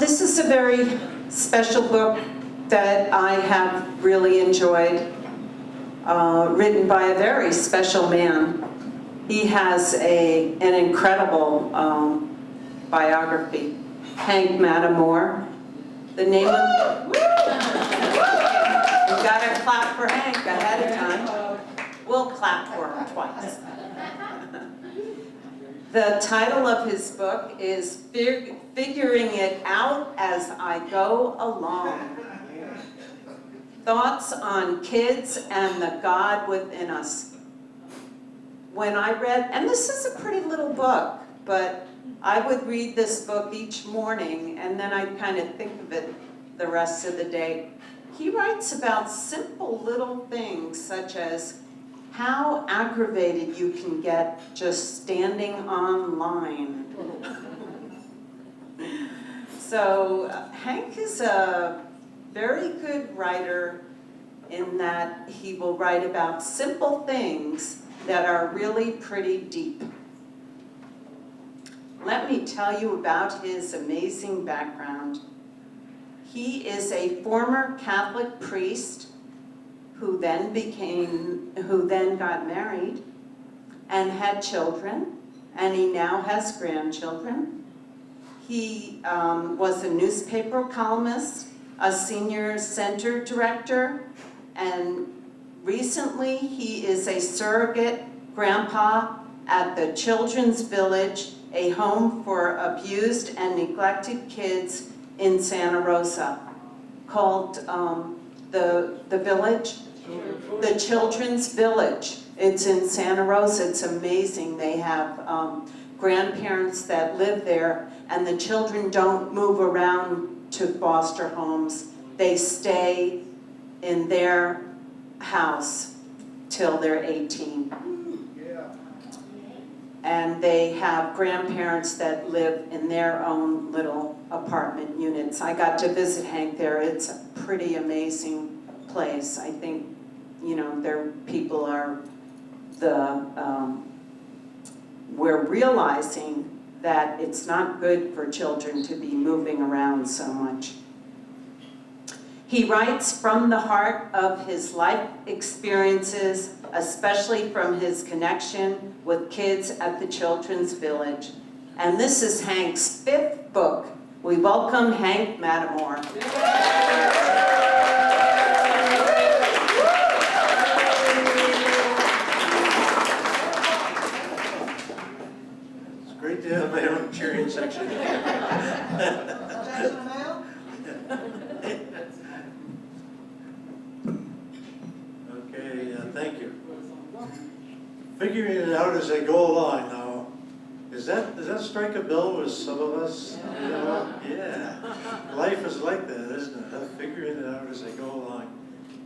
This is a very special book that I have really enjoyed, written by a very special man. He has an incredible biography, Hank Mattimore. The name of... You gotta clap for Hank ahead of time. We'll clap for him twice. The title of his book is Figuring It Out As I Go Along. Thoughts on Kids and the God Within Us. When I read, and this is a pretty little book, but I would read this book each morning and then I'd kind of think of it the rest of the day. He writes about simple little things such as how aggravated you can get just standing on line. So Hank is a very good writer in that he will write about simple things that are really pretty deep. Let me tell you about his amazing background. He is a former Catholic priest who then got married and had children, and he now has grandchildren. He was a newspaper columnist, a senior center director, and recently he is a surrogate grandpa at the Children's Village, a home for abused and neglected kids in Santa Rosa, called the Village, the Children's Village. It's in Santa Rosa. It's amazing. They have grandparents that live there, and the children don't move around to foster homes. They stay in their house till they're 18. And they have grandparents that live in their own little apartment units. I got to visit Hank there. It's a pretty amazing place. I think, you know, their people are we're realizing that it's not good for children to be moving around so much. He writes from the heart of his life experiences, especially from his connection with kids at the Children's Village. And this is Hank's 5th book. We welcome Hank Mattimore. It's great to have my own cheering section. Thank you. Figuring it out as I go along now. Does that strike a bell with some of us? You know? Yeah. Life is like that, isn't it? Figuring it out as I go along.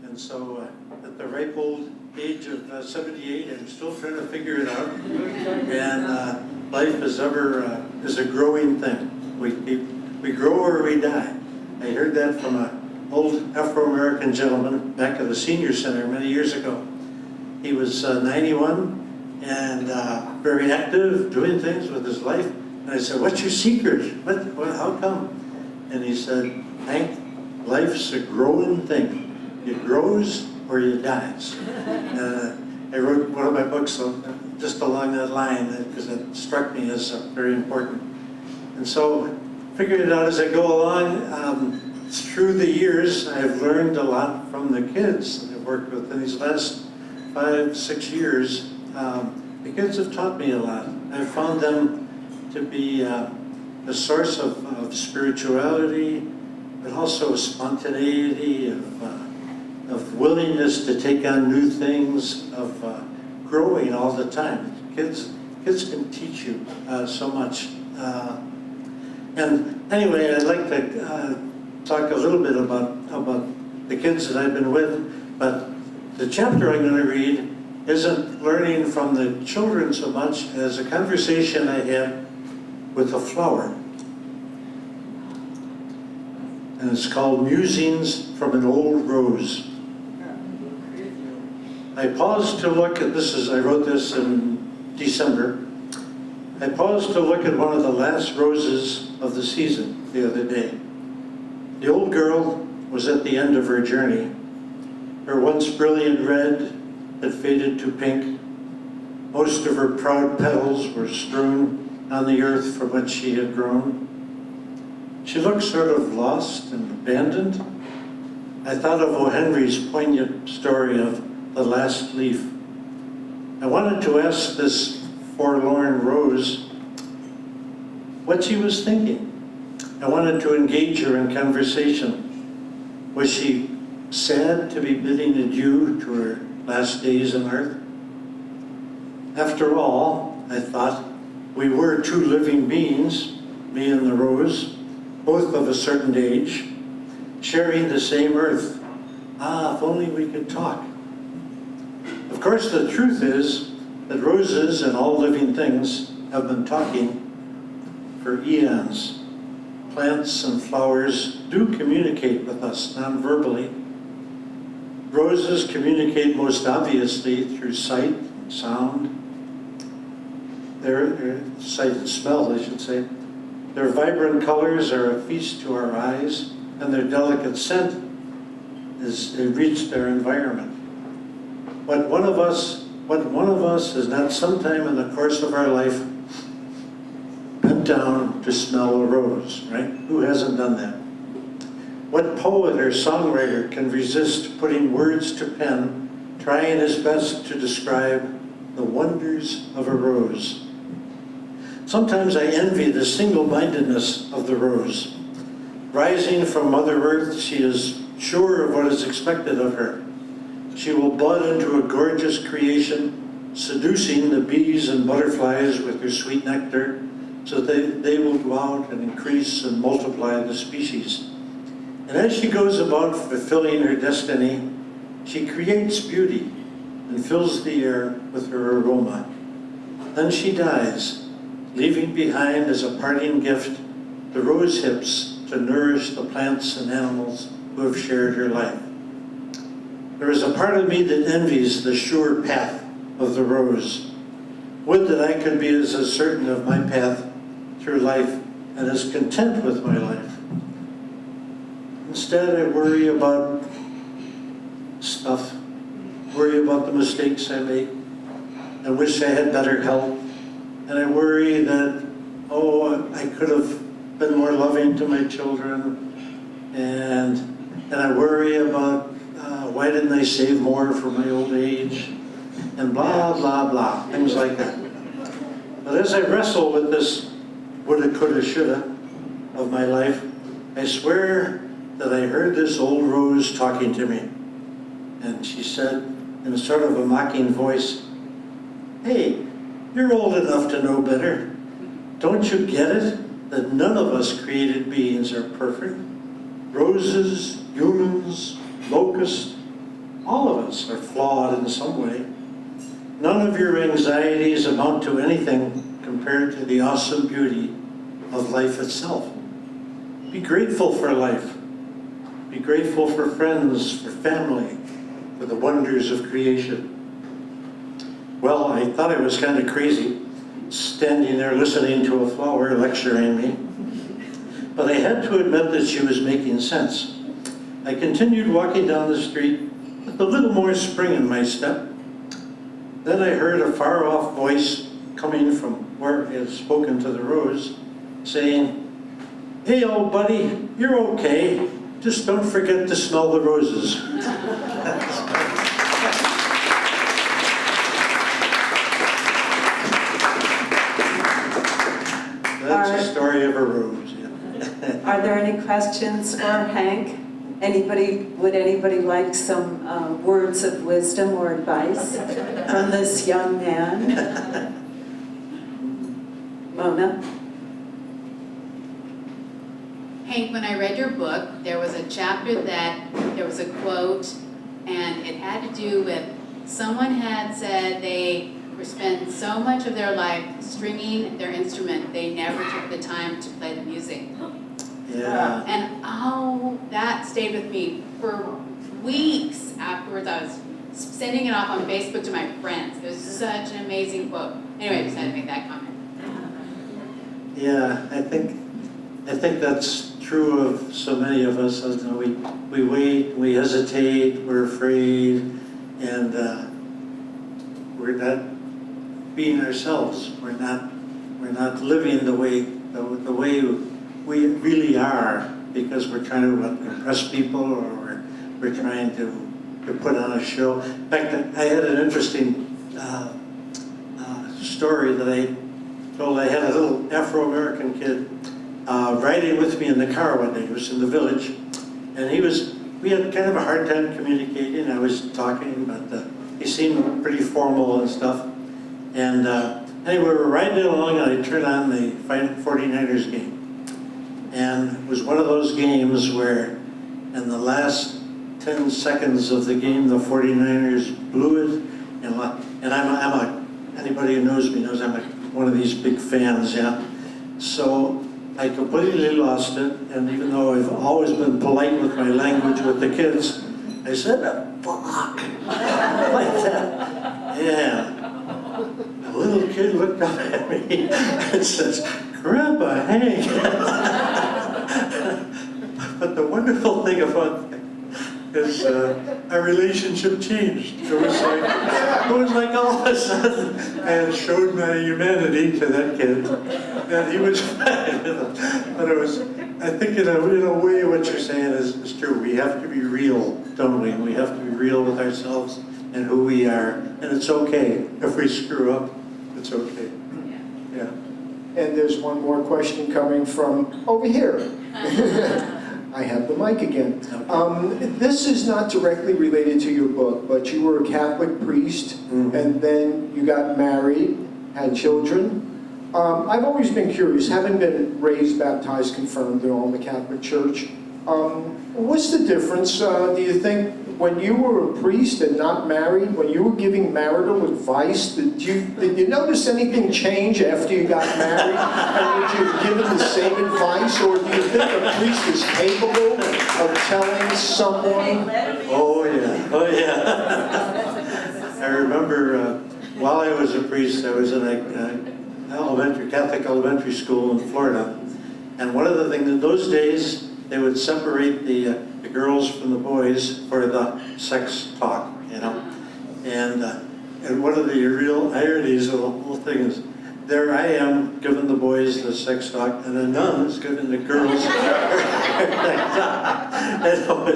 And so at the ripe old age of 78, I'm still trying to figure it out. And life is a growing thing. We grow or we die. I heard that from an old Afro-American gentleman back at the senior center many years ago. He was 91 and very active, doing things with his life. And I said, "What's your secret? How come?" And he said, "Hank, life's a growing thing. It grows or it dies." I wrote one of my books just along that line because it struck me as very important. And so, figuring it out as I go along. Through the years, I've learned a lot from the kids that I've worked with in these last 5-6 years. The kids have taught me a lot. I've found them to be a source of spirituality, but also spontaneity, of willingness to take on new things, of growing all the time. Kids can teach you so much. And anyway, I'd like to talk a little bit about the kids that I've been with, but the chapter I'm going to read isn't learning from the children so much as a conversation I had with a flower. And it's called Musings from an Old Rose. I paused to look at, I wrote this in December. I paused to look at one of the last roses of the season the other day. The old girl was at the end of her journey. Her once brilliant red had faded to pink. Most of her proud petals were strewn on the earth from which she had grown. She looked sort of lost and abandoned. I thought of O. Henry's poignant story of the last leaf. I wanted to ask this forlorn rose what she was thinking. I wanted to engage her in conversation. Was she sad to be bidding adieu to her last days on earth? After all, I thought, we were two living beings, me and the rose, both of a certain age, sharing the same earth. Ah, if only we could talk. Of course, the truth is that roses and all living things have been talking for eons. Plants and flowers do communicate with us non-verbally. Roses communicate most obviously through sight and sound. Their sight and smell, I should say. Their vibrant colors are a feast to our eyes, and their delicate scent is they reach their environment. What one of us has not sometime in the course of our life bent down to smell a rose, right? Who hasn't done that? What poet or songwriter can resist putting words to pen, trying his best to describe the wonders of a rose? Sometimes I envy the single-mindedness of the rose. Rising from Mother Earth, she is sure of what is expected of her. She will bud into a gorgeous creation, seducing the bees and butterflies with her sweet nectar, so that they will go out and increase and multiply the species. And as she goes about fulfilling her destiny, she creates beauty and fills the air with her aroma. Then she dies, leaving behind as a parting gift the rose hips to nourish the plants and animals who have shared her life. There is a part of me that envies the sure path of the rose. Would that I could be as certain of my path through life and as content with my life. Instead, I worry about stuff, worry about the mistakes I make. I wish I had better health. And I worry that, I could have been more loving to my children. And I worry about why didn't I save more for my old age? And blah, blah, blah, things like that. But as I wrestle with this woulda, coulda, shoulda of my life, I swear that I heard this old rose talking to me. And she said, in a sort of a mocking voice, "Hey, you're old enough to know better. Don't you get it that none of us created beings are perfect? Roses, humans, locusts, all of us are flawed in some way. None of your anxieties amount to anything compared to the awesome beauty of life itself. Be grateful for life. Be grateful for friends, for family, for the wonders of creation." Well, I thought I was kind of crazy, standing there listening to a flower lecturing me. But I had to admit that she was making sense. I continued walking down the street with a little more spring in my step. Then I heard a far-off voice coming from where it had spoken to the rose, saying, "Hey, old buddy, you're okay. Just don't forget to smell the roses." That's the story of a rose. Yeah. Are there any questions for Hank? Would anybody like some words of wisdom or advice from this young man? Mona? Hank, when I read your book, there was a chapter there was a quote, and it had to do with someone had said they were spent so much of their life stringing their instrument, they never took the time to play the music. Yeah. And that stayed with me for weeks afterwards. I was sending it off on Facebook to my friends. It was such an amazing quote. Anyway, I just had to make that comment. Yeah, I think that's true of so many of us. You know, we wait, we hesitate, we're afraid, and we're not being ourselves. We're not living the way we really are, because we're trying to impress people, or we're trying to put on a show. In fact, I had an interesting story that I told. I had a little Afro-American kid riding with me in the car one day. He was in the village, and we had kind of a hard time communicating. I was talking, but he seemed pretty formal and stuff. And anyway, we were riding along, and I turned on the 49ers game. And it was one of those games where in the last 10 seconds of the game, the 49ers blew it. And anybody who knows me knows I'm one of these big fans, yeah. So I completely lost it, and even though I've always been polite with my language with the kids, I said, fuck, like that. Yeah. The little kid looked up at me and says, Grandpa Hank. But the wonderful thing about that is our relationship changed. It was like all of a sudden I had showed my humanity to that kid, and he was fine with it. But I think in a way what you're saying is true. We have to be real, don't we? We have to be real with ourselves and who we are. And it's okay if we screw up. It's okay. Yeah. And there's one more question coming from over here. I have the mic again. This is not directly related to your book, but you were a Catholic priest, and then you got married, had children. I've always been curious, having been raised, baptized, confirmed in all the Catholic Church, what's the difference, do you think, when you were a priest and not married, when you were giving marital advice, did you notice anything change after you got married? And would you have given the same advice, or do you think a priest is capable of telling someone? Oh yeah. I remember while I was a priest, I was in a Catholic elementary school in Florida, and one of the things in those days, they would separate the girls from the boys for the sex talk, you know. And one of the real ironies of the whole thing is, there I am giving the boys the sex talk, and the nun is giving the girls sex talk.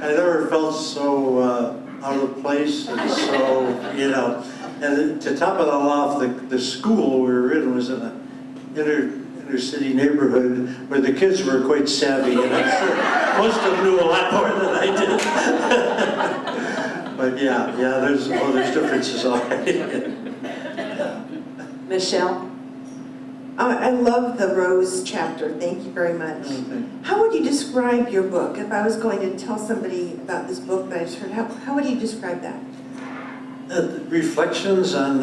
I never felt so out of place, and so, you know. And to top it all off, the school we were in was in an inner city neighborhood where the kids were quite savvy, and I'm sure most of them knew a lot more than I did. But yeah, there's differences already. Michelle? I love the Rose chapter. Thank you very much. Okay. How would you describe your book? If I was going to tell somebody about this book that I just heard, how would you describe that? Reflections on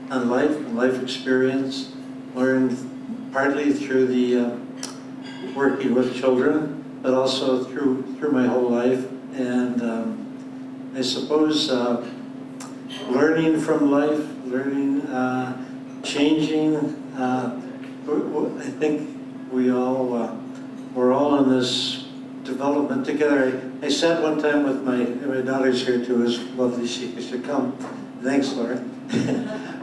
life experience, learned partly through the working with children, but also through my whole life, and I suppose learning from life, changing. I think we're all in this development together. I sat one time with my daughter's here too. It was lovely she could come. Thanks, Laura.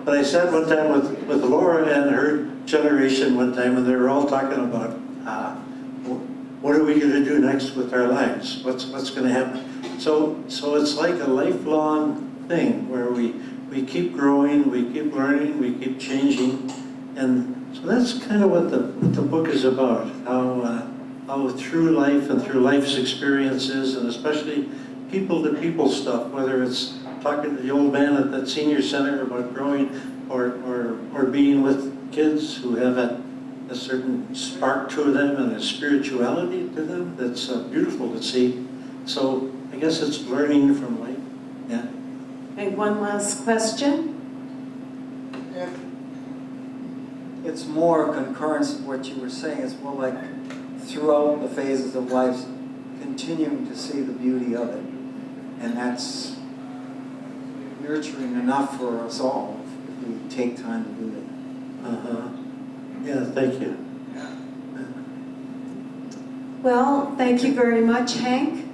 But I sat one time with Laura and her generation one time, and they were all talking about what are we going to do next with our lives? What's going to happen? So it's like a lifelong thing where we keep growing, we keep learning, we keep changing, and so that's kind of what the book is about. How through life and through life's experiences, and especially people-to-people stuff, whether it's talking to the old man at that senior center about growing, or being with kids who have a certain spark to them and a spirituality to them that's beautiful to see. So I guess it's learning from life. Yeah. Okay, one last question. It's more concurrence of what you were saying. It's more like throughout the phases of life, continuing to see the beauty of it. And that's nurturing enough for us all if we take time to do that. Yeah, thank you. Well, thank you very much, Hank.